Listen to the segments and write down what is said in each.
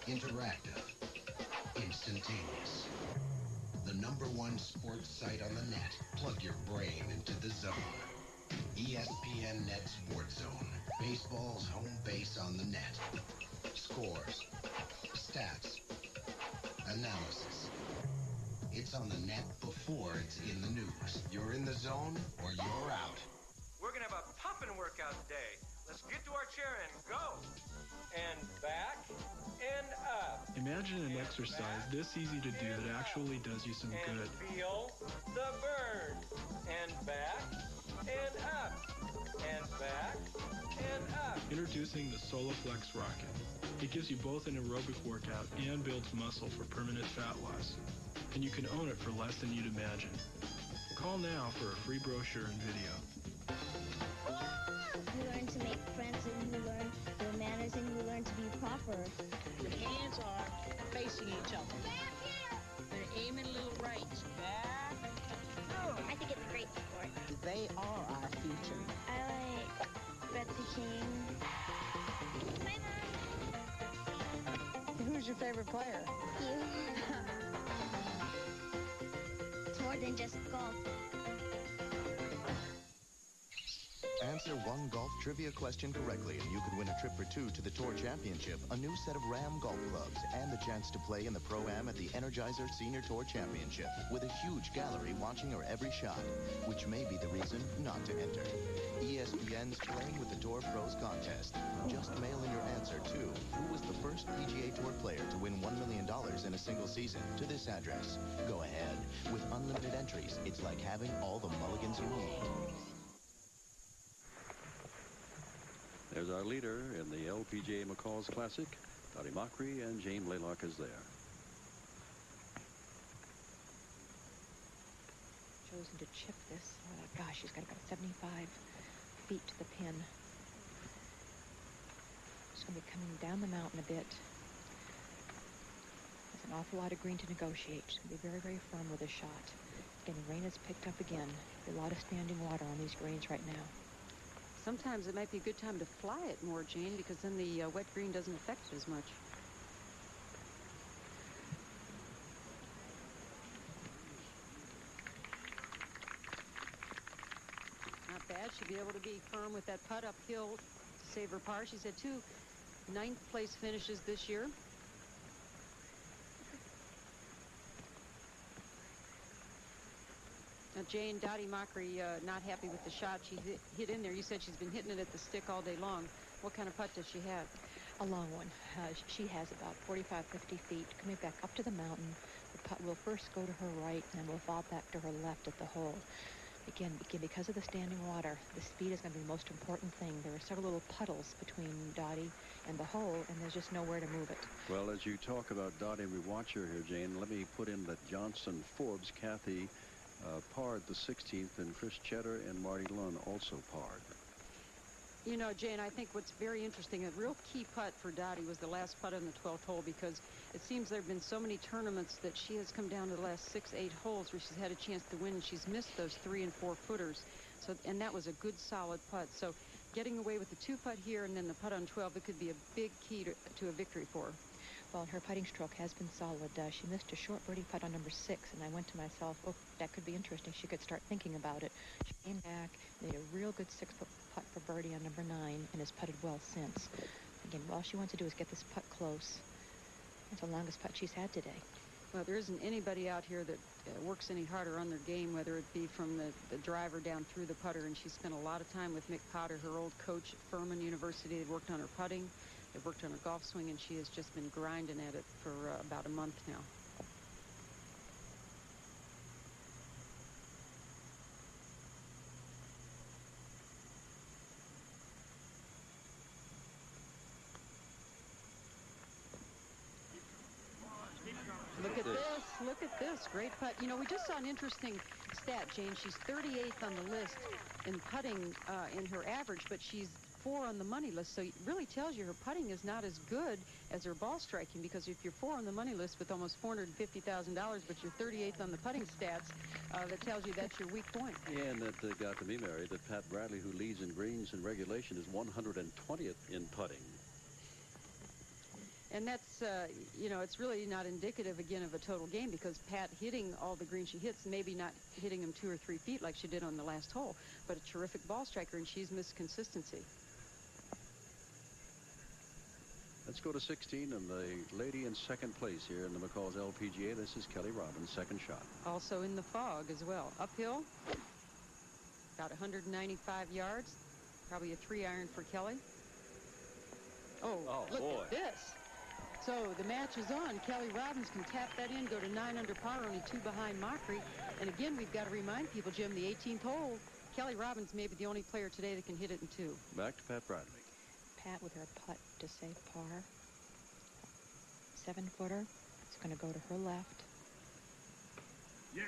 Interactive. Instantaneous. The #1 sports site on the net. Plug your brain into the zone. ESPN Net Sports Zone. Baseball's home base on the net. Scores. Stats. Analysis. It's on the net before it's in the news. You're in the zone or you're out. We're going to have a pumping workout today. Let's get to our chair and go. And back and up. Imagine an exercise this easy to do that actually does you some good. Feel the burn. And back and up. And back and up. Introducing the Soloflex Rockit. It gives you both an aerobic workout and builds muscle for permanent fat loss. And you can own it for less than you'd imagine. Call now for a free brochure and video. You learn to make friends, and you learn your manners, and you learn to be proper. Your hands are facing each other. Back here! They're aiming a little right. Back. I think it's a great sport. They are our future. I like Betsy King. My mom. Who's your favorite player? You. It's more than just golf. Answer one golf trivia question correctly, and you could win a trip for two to the Tour Championship, a new set of Ram golf clubs, and the chance to play in the Pro-Am at the Energizer Senior Tour Championship, with a huge gallery watching your every shot, which may be the reason not to enter. ESPN's Playing with the Tour Pros contest. Just mail in your answer to who was the first PGA Tour player to win $1 million in a single season to this address. Go ahead. With unlimited entries, it's like having all the mulligans you need. There's our leader in the LPGA McCall's Classic. Dottie Mockery and Jane Blaylock is there. Chosen to chip this. Gosh, she's got about 75 feet to the pin. She's going to be coming down the mountain a bit. There's an awful lot of green to negotiate. She's going to be very, very firm with this shot. Again, the rain has picked up again. There's a lot of standing water on these greens right now. Sometimes it might be a good time to fly it more, Jane, because then the wet green doesn't affect it as much. Not bad. She'll be able to be firm with that putt uphill to save her par. She's had 2 ninth-place finishes this year. Now, Jane, Dottie Mockery not happy with the shot she hit in there. You said she's been hitting it at the stick all day long. What kind of putt does she have? A long one. She has about 45, 50 feet. Coming back up to the mountain, the putt will first go to her right, and then will fall back to her left at the hole. Again, because of the standing water, the speed is going to be the most important thing. There are several little puddles between Dottie and the hole, and there's just nowhere to move it. Well, as you talk about Dottie, we watch her here, Jane. Let me put in that Johnson, Forbes, Kathy parred the 16th, and Chris Cheddar and Marty Lund also parred. You know, Jane, I think what's very interesting, a real key putt for Dottie was the last putt on the 12th hole, because it seems there have been so many tournaments that she has come down to the last 6, 8 holes where she's had a chance to win, and she's missed those 3 and 4 footers. So, and that was a good solid putt. So getting away with the 2 putt here and then the putt on 12, it could be a big key to a victory for her. Well, her putting stroke has been solid. She missed a short birdie putt on number 6, and I went to myself, oh, that could be interesting. She could start thinking about it. She came back, made a real good 6-foot putt for birdie on number 9, and has putted well since. Again, all she wants to do is get this putt close. It's the longest putt she's had today. Well, there isn't anybody out here that works any harder on their game, whether it be from the driver down through the putter, and she spent a lot of time with Mick Potter, her old coach at Furman University. They worked on her putting. They've worked on her golf swing, and she has just been grinding at it for about a month now. Look at this. Look at this. Great putt. You know, we just saw an interesting stat, Jane. She's 38th on the list in putting in her average, but she's 4 on the money list. So it really tells you her putting is not as good as her ball striking, because if you're 4 on the money list with almost $450,000, but you're 38th on the putting stats, that tells you that's your weak point. Yeah, and that got to me, Mary, that Pat Bradley, who leads in greens in regulation, is 120th in putting. And that's, you know, it's really not indicative, again, of a total game because Pat hitting all the greens she hits, maybe not hitting them 2 or 3 feet like she did on the last hole, but a terrific ball striker, and she's missed consistency. Let's go to 16, and the lady in second place here in the McCall's LPGA. This is Kelly Robbins' second shot. Also in the fog as well. Uphill, about 195 yards. Probably a 3-iron for Kelly. Oh, look boy. at this. So the match is on. Kelly Robbins can tap that in, go to 9 under par, only 2 behind Mockery. And again, we've got to remind people, Jim, the 18th hole, Kelly Robbins may be the only player today that can hit it in 2. Back to Pat Bradley. Pat with her putt to save par. 7-footer. It's going to go to her left. Yeah.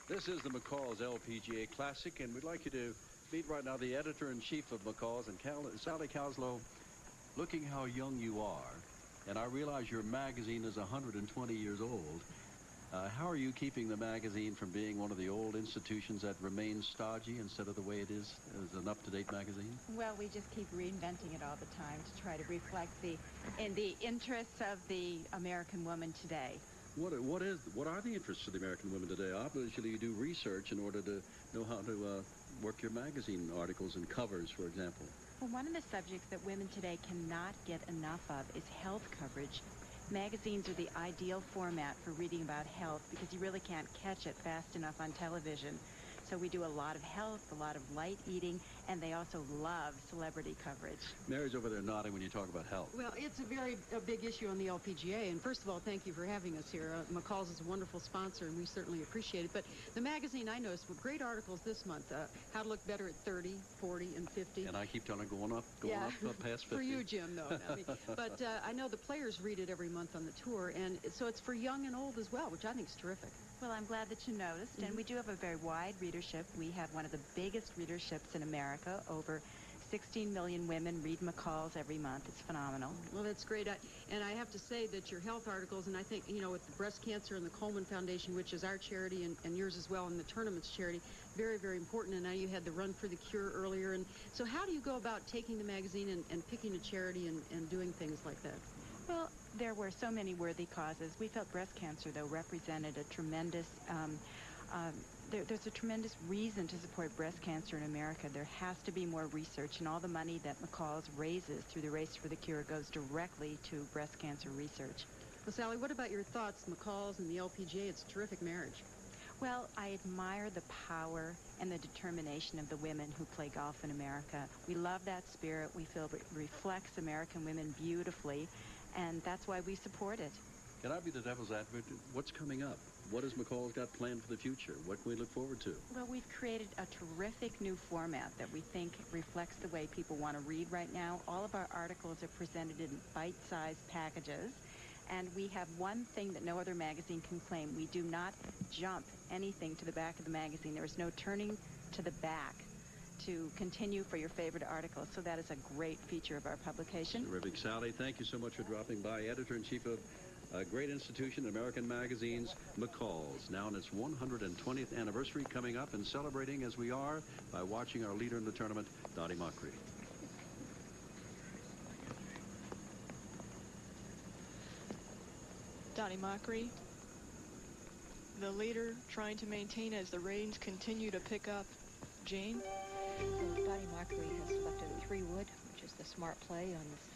This is the McCall's LPGA Classic, and we'd like you to meet right now the editor-in-chief of McCall's, and Sally Cowslow, looking how young you are, and I realize your magazine is 120 years old. How are you keeping the magazine from being one of the old institutions that remains stodgy instead of the way it is as an up-to-date magazine? Well, we just keep reinventing it all the time to try to reflect the interests of the American woman today. What are the interests of the American women today? Obviously, you do research in order to know how to work your magazine articles and covers, for example. Well, one of the subjects that women today cannot get enough of is health coverage. Magazines are the ideal format for reading about health because you really can't catch it fast enough on television. So we do a lot of health, a lot of light eating, and they also love celebrity coverage. Mary's over there nodding when you talk about health. Well, it's a big issue on the LPGA, and first of all, thank you for having us here. McCall's is a wonderful sponsor, and we certainly appreciate it. But the magazine, I noticed, with great articles this month, how to look better at 30, 40, and 50. And I keep telling her going up past 50. For you, Jim, though. I mean, but I know the players read it every month on the tour, and so it's for young and old as well, which I think is terrific. Well, I'm glad that you noticed, and we do have a very wide readership. We have one of the biggest readerships in America. Over 16 million women read McCall's every month. It's phenomenal. Well, that's great. And I have to say that your health articles, and I think, you know, with the breast cancer and the Coleman Foundation, which is our charity and yours as well, and the tournament's charity, very, very important. And now you had the Run for the Cure earlier. And so how do you go about taking the magazine and picking a charity and doing things like that? Well, there were so many worthy causes. We felt breast cancer, though, represented a tremendous, there's a tremendous reason to support breast cancer in America. There has to be more research, and all the money that McCall's raises through the Race for the Cure goes directly to breast cancer research. Well, Sally, what about your thoughts, McCall's and the LPGA? It's a terrific marriage. Well, I admire the power and the determination of the women who play golf in America. We love that spirit. We feel it reflects American women beautifully, and that's why we support it. Can I be the devil's advocate? What's coming up? What has McCall's got planned for the future? What can we look forward to? Well, we've created a terrific new format that we think reflects the way people want to read right now. All of our articles are presented in bite-sized packages, and we have one thing that no other magazine can claim. We do not jump anything to the back of the magazine. There is no turning to the back to continue for your favorite articles. So that is a great feature of our publication. Terrific. Sally, thank you so much for dropping by. Editor-in-Chief of a great institution, American Magazine's McCall's, now in its 120th anniversary, coming up and celebrating as we are by watching our leader in the tournament, Dottie Mockery. Dottie Mockery, the leader, trying to maintain as the ratings continue to pick up. Jane? Well, Dottie Mockery has selected a 3-wood, which is the smart play on this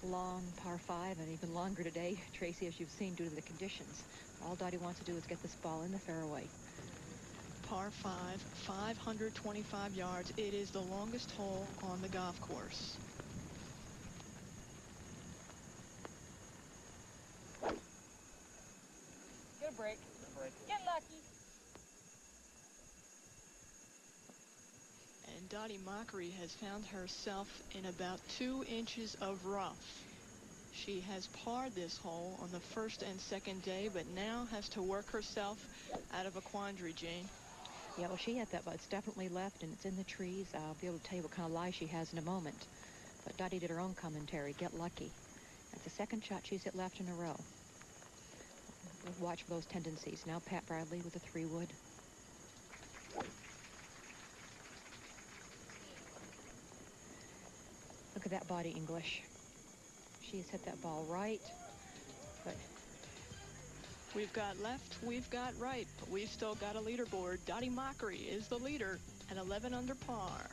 long par 5, and even longer today, Tracy, as you've seen, due to the conditions. All Dottie wants to do is get this ball in the fairway. Par 5, 525 yards. It is the longest hole on the golf course. Get a break. Get lucky. And Dottie Mockery has found herself in about 2 inches of rough. She has parred this hole on the first and second day, but now has to work herself out of a quandary, Jane. Yeah, well, she had that, but it's definitely left, and it's in the trees. I'll be able to tell you what kind of lie she has in a moment. But Dottie did her own commentary, get lucky. That's the second shot she's hit left in a row. Watch for those tendencies. Now Pat Bradley with a 3-wood. Look at that body English. She's hit that ball right, but we've got left, we've got right, but we've still got a leaderboard. Dottie Mockery is the leader at 11 under par.